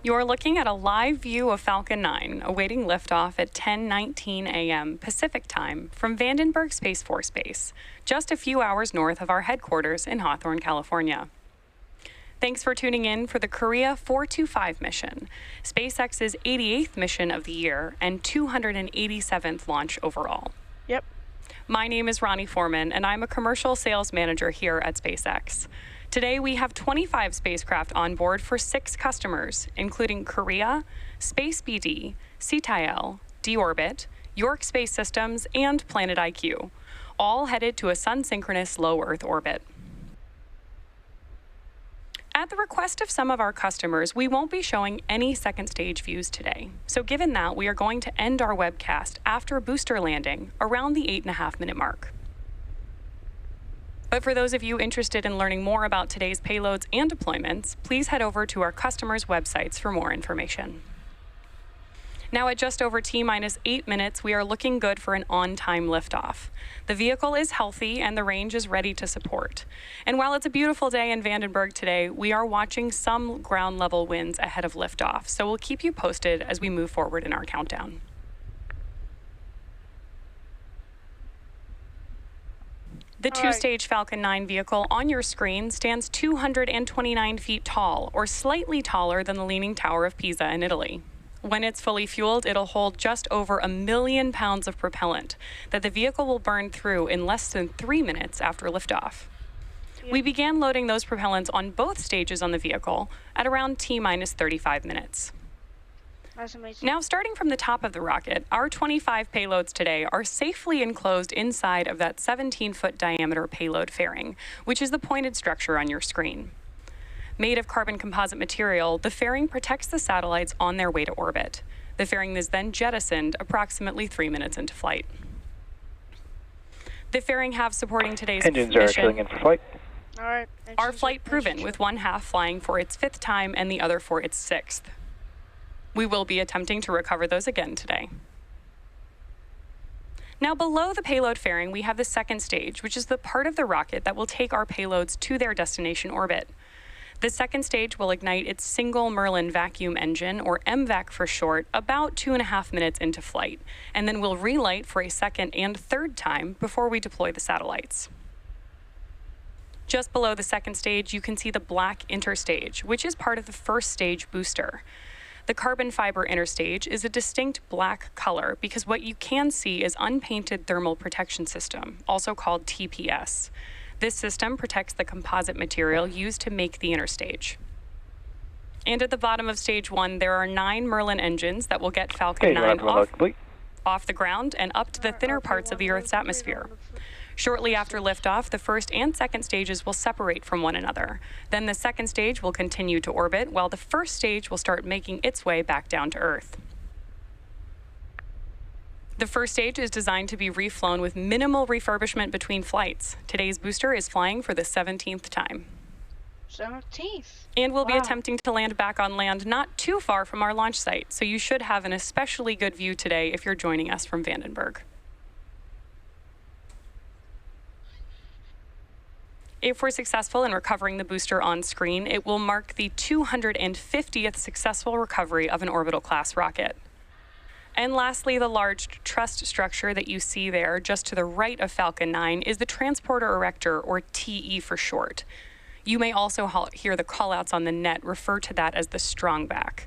You're looking at a live view of Falcon 9 awaiting liftoff at 10:19 a.m. Pacific Time from Vandenberg Space Force Base, just a few hours north of our headquarters in Hawthorne, California. Thanks for tuning in for the Korea 425 mission, SpaceX's 88th mission of the year and 287th launch overall. Yep. My name is Ronnie Foreman, and I'm a commercial sales manager here at SpaceX. Today, we have 25 spacecraft on board for 6 customers, including Korea, Space BD, CTIL, D-Orbit, York Space Systems, and Planet IQ, all headed to a sun-synchronous low Earth orbit. At the request of some of our customers, we won't be showing any second stage views today. So given that, we are going to end our webcast after a booster landing around the 8.5-minute mark. But for those of you interested in learning more about today's payloads and deployments, please head over to our customers' websites for more information. Now at just over T-minus 8 minutes, we are looking good for an on-time liftoff. The vehicle is healthy and the range is ready to support. And while it's a beautiful day in Vandenberg today, we are watching some ground level winds ahead of liftoff, so we'll keep you posted as we move forward in our countdown. The two-stage Falcon 9 vehicle on your screen stands 229 feet tall, or slightly taller than the Leaning Tower of Pisa in Italy. When it's fully fueled, it'll hold just over 1 million pounds of propellant that the vehicle will burn through in less than 3 minutes after liftoff. Yep. We began loading those propellants on both stages on the vehicle at around T-minus 35 minutes. That's amazing. Now, starting from the top of the rocket, our 25 payloads today are safely enclosed inside of that 17-foot diameter payload fairing, which is the pointed structure on your screen. Made of carbon composite material, the fairing protects the satellites on their way to orbit. The fairing is then jettisoned approximately 3 minutes into flight. The fairing halves supporting today's engines are filling in for flight. All right. Are flight proven, with one half flying for its 5th time and the other for its 6th. We will be attempting to recover those again today. Now, below the payload fairing, we have the second stage, which is the part of the rocket that will take our payloads to their destination orbit. The second stage will ignite its single Merlin vacuum engine, or MVAC for short, about 2.5 minutes into flight, and then will relight for a second and third time before we deploy the satellites. Just below the second stage, you can see the black interstage, which is part of the first stage booster. The carbon fiber interstage is a distinct black color because what you can see is unpainted thermal protection system, also called TPS. This system protects the composite material used to make the interstage. And at the bottom of stage 1, there are 9 Merlin engines that will get Falcon 9 off the ground and up to the thinner parts of the Earth's atmosphere. Shortly after liftoff, the first and second stages will separate from one another. Then the second stage will continue to orbit, while the first stage will start making its way back down to Earth. The first stage is designed to be reflown with minimal refurbishment between flights. Today's booster is flying for the 17th time. 17th? And we'll be attempting to land back on land not too far from our launch site, so you should have an especially good view today if you're joining us from Vandenberg. If we're successful in recovering the booster on screen, it will mark the 250th successful recovery of an orbital class rocket. And lastly, the large truss structure that you see there just to the right of Falcon 9 is the Transporter Erector, or TE for short. You may also hear the callouts on the net refer to that as the strongback.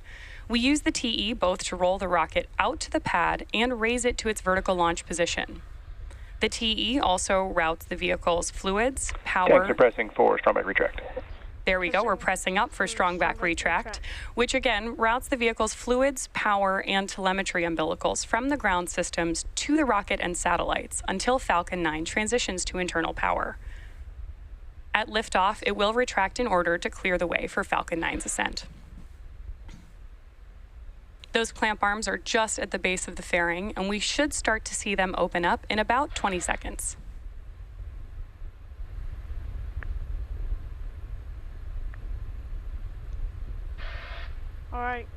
We use the TE both to roll the rocket out to the pad and raise it to its vertical launch position. The TE also routes the vehicle's fluids, power... Tanks are pressing for strongback retract. There we go, we're pressing up for strongback retract, which again routes the vehicle's fluids, power, and telemetry umbilicals from the ground systems to the rocket and satellites until Falcon 9 transitions to internal power. At liftoff, it will retract in order to clear the way for Falcon 9's ascent. Those clamp arms are just at the base of the fairing, and we should start to see them open up in about 20 seconds. All right.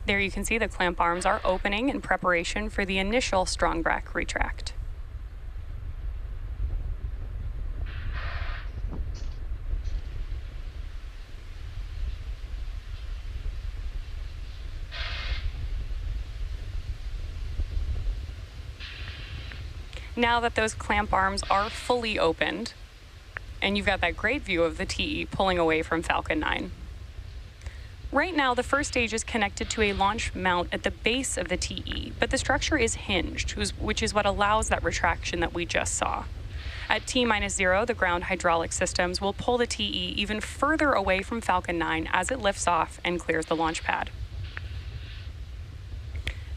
There you can see the clamp arms are opening in preparation for the initial strongback retract. Now that those clamp arms are fully opened, and you've got that great view of the TE pulling away from Falcon 9. Right now, the first stage is connected to a launch mount at the base of the TE, but the structure is hinged, which is what allows that retraction that we just saw. At T-0, the ground hydraulic systems will pull the TE even further away from Falcon 9 as it lifts off and clears the launch pad.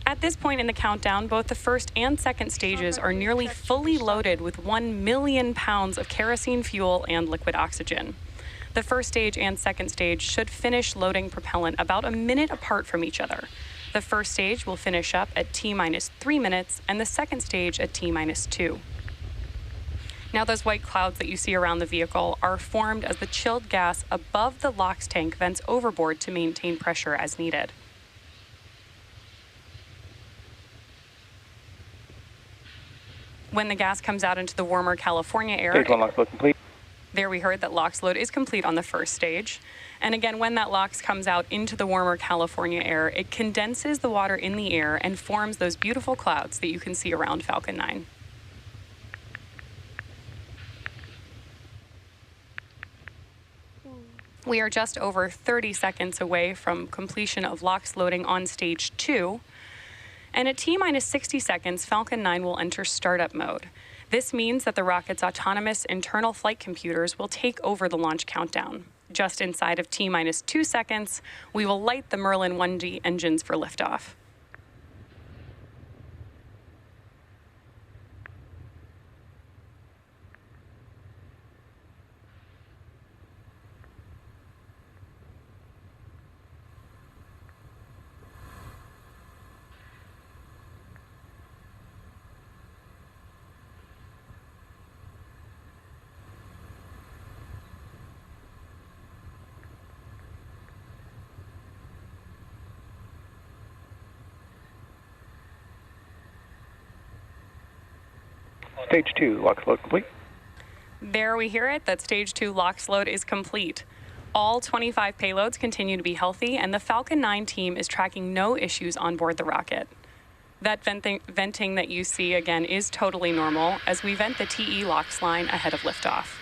At this point in the countdown, both the first and second stages are nearly fully loaded with 1 million pounds of kerosene fuel and liquid oxygen. The first stage and second stage should finish loading propellant about a minute apart from each other. The first stage will finish up at T-3 minutes and the second stage at T-2. Now those white clouds that you see around the vehicle are formed as the chilled gas above the LOX tank vents overboard to maintain pressure as needed. When the gas comes out into the warmer California air, Stage 1 LOX load complete. there we heard that LOX load is complete on the first stage. And again, when that LOX comes out into the warmer California air, it condenses the water in the air and forms those beautiful clouds that you can see around Falcon 9. We are just over 30 seconds away from completion of LOX loading on stage 2. And at T-60 seconds, Falcon 9 will enter startup mode. This means that the rocket's autonomous internal flight computers will take over the launch countdown. Just inside of T-2 seconds, we will light the Merlin 1D engines for liftoff. Stage 2 LOX load complete. There we hear it, that stage 2 LOX load is complete. All 25 payloads continue to be healthy, and the Falcon 9 team is tracking no issues on board the rocket. That venting that you see, again, is totally normal as we vent the TE LOX line ahead of liftoff.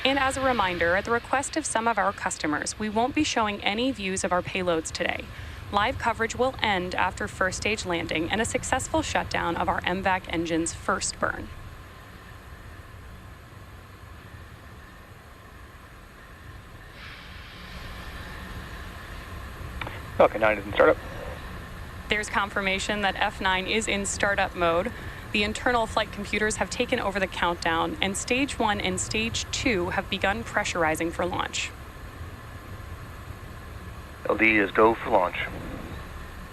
And as a reminder, at the request of some of our customers, we won't be showing any views of our payloads today. Live coverage will end after first stage landing and a successful shutdown of our MVAC engine's first burn. Falcon 9 is in startup. There's confirmation that F9 is in startup mode. The internal flight computers have taken over the countdown, and stage 1 and stage 2 have begun pressurizing for launch. LD is go for launch.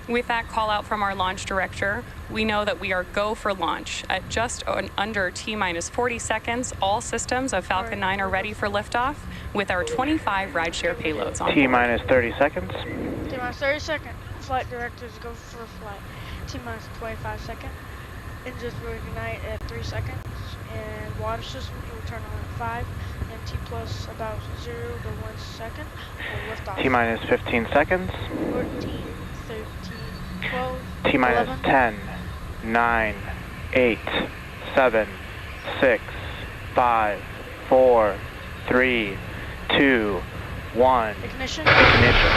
With that call out from our launch director, we know that we are go for launch. At just under T-40 seconds, all systems of Falcon 9 are ready for liftoff with our 25 rideshare payloads on board. T-30 seconds. T-30 seconds. Flight directors go for flight. T-25 seconds. Engines will ignite at 3 seconds. And water systems will turn on at 5. And T plus about 0 to 1 second will lift off. T-15 seconds. 14, 13, 12, T-10, 9, 8, 7, 6, 5, 4, 3, 2, 1. Ignition. Ignition.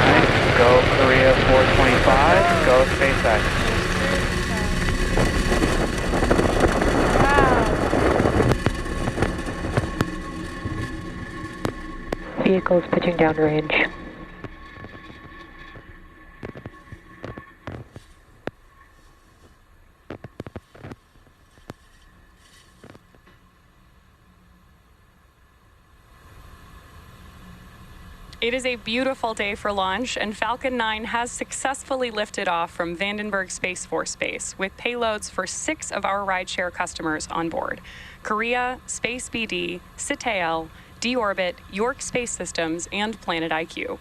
And go Korea 425. Go SpaceX. Vehicles pitching downrange. It is a beautiful day for launch, and Falcon 9 has successfully lifted off from Vandenberg Space Force Base with payloads for 6 of our rideshare customers on board: Korea, Space BD, Citeo, D-Orbit, York Space Systems, and Planet IQ.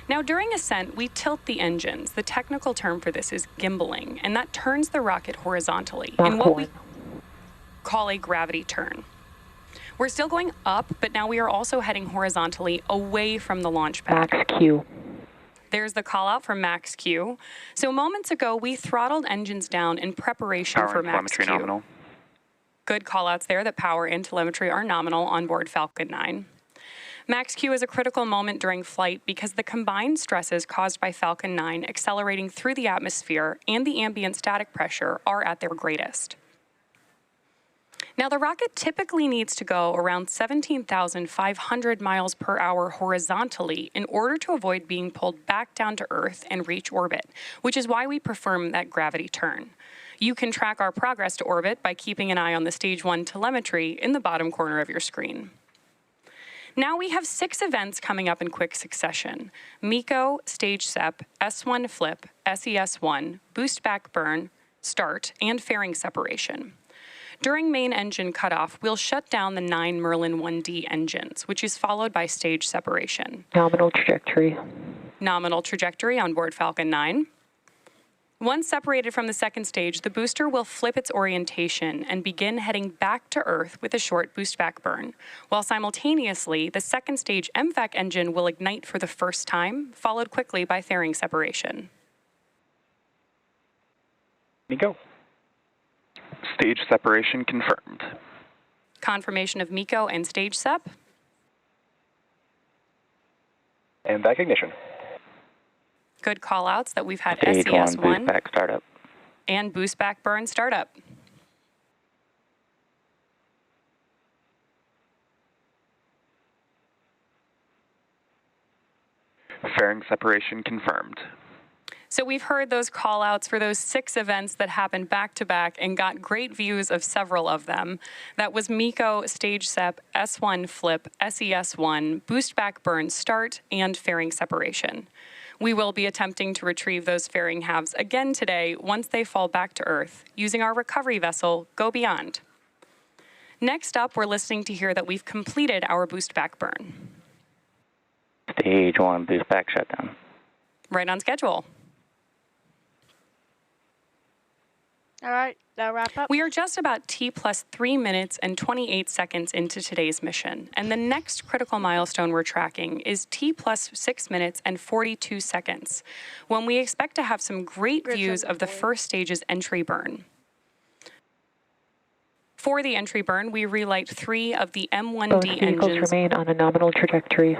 Now, during ascent, we tilt the engines. The technical term for this is gimbaling, and that turns the rocket horizontally in what we call a gravity turn. We're still going up, but now we are also heading horizontally away from the launch pad. Max Q. There's the call out from Max Q. So moments ago, we throttled engines down in preparation Power for and Max telemetry Q. nominal. Good call outs there that power and telemetry are nominal on board Falcon 9. Max Q is a critical moment during flight because the combined stresses caused by Falcon 9 accelerating through the atmosphere and the ambient static pressure are at their greatest. Now, the rocket typically needs to go around 17,500 miles per hour horizontally in order to avoid being pulled back down to Earth and reach orbit, which is why we perform that gravity turn. You can track our progress to orbit by keeping an eye on the Stage 1 telemetry in the bottom corner of your screen. Now we have 6 events coming up in quick succession: MECO, Stage SEP, S1 Flip, SES1, Boost Back Burn, Start, and fairing separation. During main engine cutoff, we'll shut down the 9 Merlin 1D engines, which is followed by stage separation. Nominal trajectory. Nominal trajectory on board Falcon 9. Once separated from the second stage, the booster will flip its orientation and begin heading back to Earth with a short boost back burn, while simultaneously, the second stage MVAC engine will ignite for the first time, followed quickly by fairing separation. MECO. Stage separation confirmed. Confirmation of MECO and stage SEP. And back ignition. Good call-outs that we've had Stage 1 boost SES1 back startup. and boost back burn startup. Fairing separation confirmed. So we've heard those call-outs for those 6 events that happened back-to-back and got great views of several of them. That was MECO, Stage SEP, S1 Flip, SES1, Boost Back Burn Start, and fairing separation. We will be attempting to retrieve those fairing halves again today once they fall back to Earth, using our recovery vessel, Go Beyond. Next up, we're listening to hear that we've completed our boost back burn. Stage 1 boost back shutdown. Right on schedule. All right, that'll wrap up. We are just about T plus 3 minutes and 28 seconds into today's mission, and the next critical milestone we're tracking is T plus 6 minutes and 42 seconds, when we expect to have some great views of the first stage's entry burn. For the entry burn, we relight 3 of the Both M1D vehicles engines. remain on a nominal trajectory.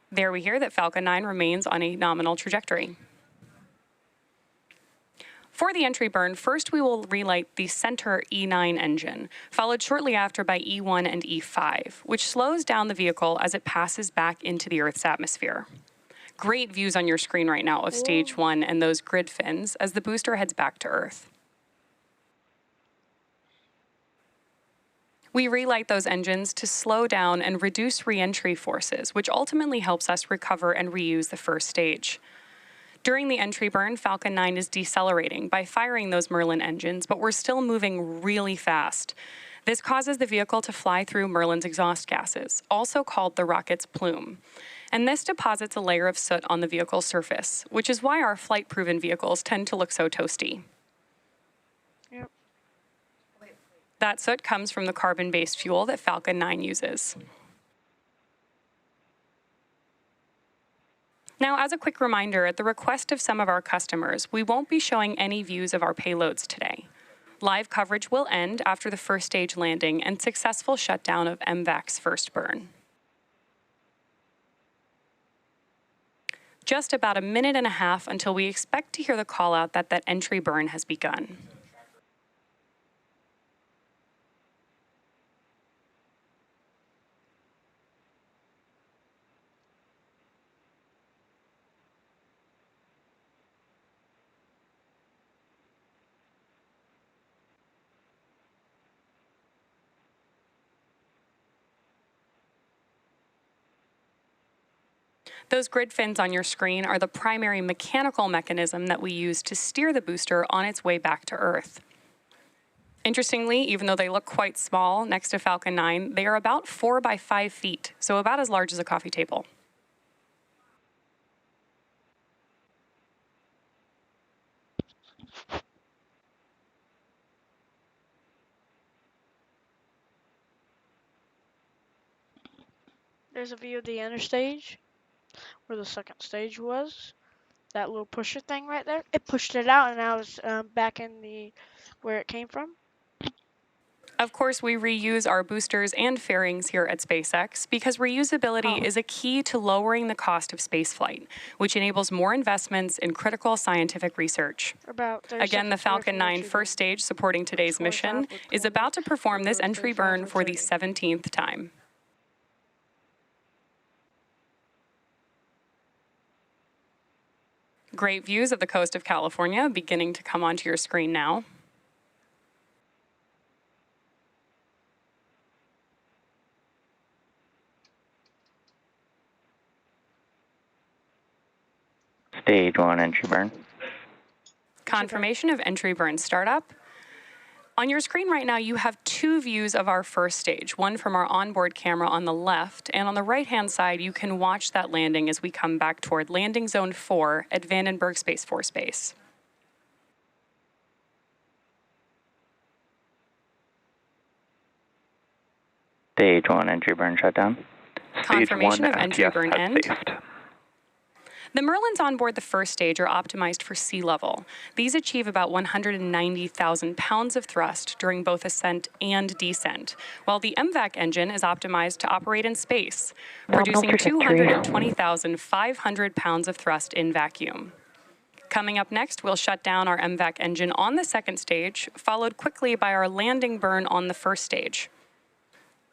There we hear that Falcon 9 remains on a nominal trajectory. For the entry burn, first we will relight the center E9 engine, followed shortly after by E1 and E5, which slows down the vehicle as it passes back into the Earth's atmosphere. Great views on your screen right now of Stage 1 and those grid fins as the booster heads back to Earth. We relight those engines to slow down and reduce re-entry forces, which ultimately helps us recover and reuse the first stage. During the entry burn, Falcon 9 is decelerating by firing those Merlin engines, but we're still moving really fast. This causes the vehicle to fly through Merlin's exhaust gases, also called the rocket's plume. And this deposits a layer of soot on the vehicle's surface, which is why our flight-proven vehicles tend to look so toasty. Yep. That soot comes from the carbon-based fuel that Falcon 9 uses. Now, as a quick reminder, at the request of some of our customers, we won't be showing any views of our payloads today. Live coverage will end after the first stage landing and successful shutdown of MVAC's first burn. Just about a minute and a half until we expect to hear the call out that that entry burn has begun. Those grid fins on your screen are the primary mechanical mechanism that we use to steer the booster on its way back to Earth. Interestingly, even though they look quite small next to Falcon 9, they are about 4 by 5 feet, so about as large as a coffee table. There's a view of the interstage where the second stage was. That little pusher thing right there. It pushed it out, and now it's back in the where it came from. Of course, we reuse our boosters and fairings here at SpaceX because reusability is a key to lowering the cost of spaceflight, which enables more investments in critical scientific research. About 30 Again, the seconds away Falcon from 9 entry first stage supporting today's 25 mission with is 20, about to perform this entry 35 burn with for the 30. 17th time. Great views of the coast of California beginning to come onto your screen now. Stage 1 entry burn. Confirmation of entry burn startup. On your screen right now, you have two views of our first stage, one from our onboard camera on the left, and on the right-hand side, you can watch that landing as we come back toward landing zone 4 at Vandenberg Space Force Base. Stage 1 entry burn shutdown. Confirmation Stage 1 of entry FTS burn has end. safed. The Merlins on board the first stage are optimized for sea level. These achieve about 190,000 pounds of thrust during both ascent and descent, while the MVAC engine is optimized to operate in space, producing Nominal trajectory. 220,500 pounds of thrust in vacuum. Coming up next, we'll shut down our MVAC engine on the second stage, followed quickly by our landing burn on the first stage.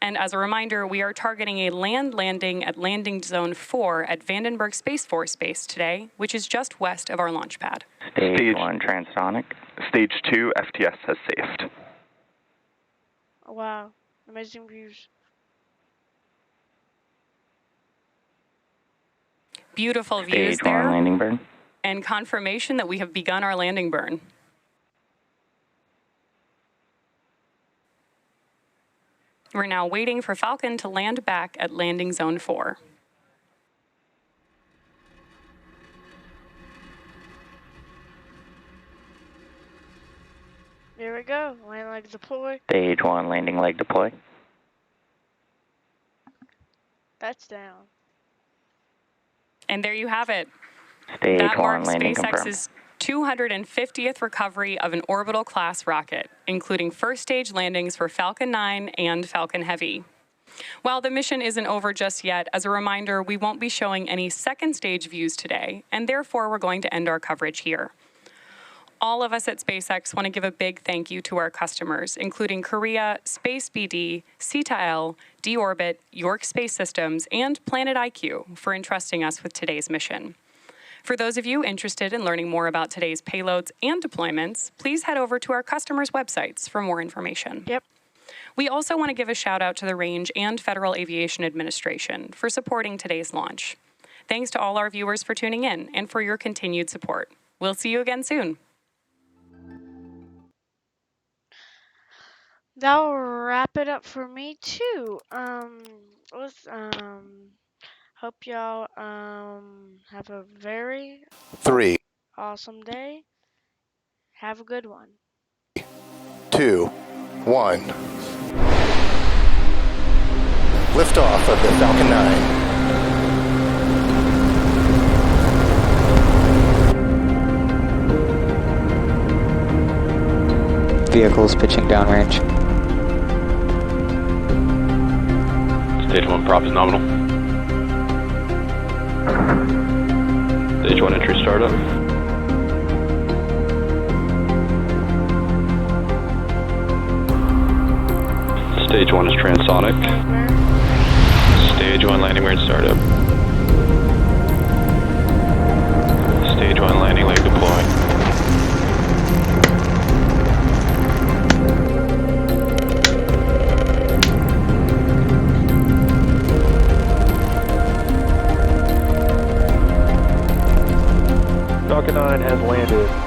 And as a reminder, we are targeting a land landing at landing zone 4 at Vandenberg Space Force Base today, which is just west of our launch pad. Stage 1 transonic. Stage 2 FTS has safed. Oh, wow, amazing views. Beautiful views Stage 1 there, landing burn. and confirmation that we have begun our landing burn. We're now waiting for Falcon to land back at landing zone 4. There we go. Land leg deploy. Stage 1 landing leg deploy. That's down. And there you have it. Stage That 1 marks landing confirmed. SpaceX's 250th recovery of an orbital class rocket, including first stage landings for Falcon 9 and Falcon Heavy. While the mission isn't over just yet, as a reminder, we won't be showing any second stage views today, and therefore we're going to end our coverage here. All of us at SpaceX want to give a big thank you to our customers, including Korea, Space BD, C2L, D-Orbit, York Space Systems, and Planet IQ for entrusting us with today's mission. For those of you interested in learning more about today's payloads and deployments, please head over to our customers' websites for more information. Yep. We also want to give a shout out to the Range and Federal Aviation Administration for supporting today's launch. Thanks to all our viewers for tuning in and for your continued support. We'll see you again soon. That'll wrap it up for me too. Hope y'all have a very 3, awesome day. Have a good one. 2, 1. Liftoff of the Falcon 9. Vehicles pitching downrange. Stage 1 prop is nominal. Stage 1 entry startup. Stage 1 is transonic. Stage 1 landing weird startup. Stage 1 landing leg deploying. Falcon 9 has landed.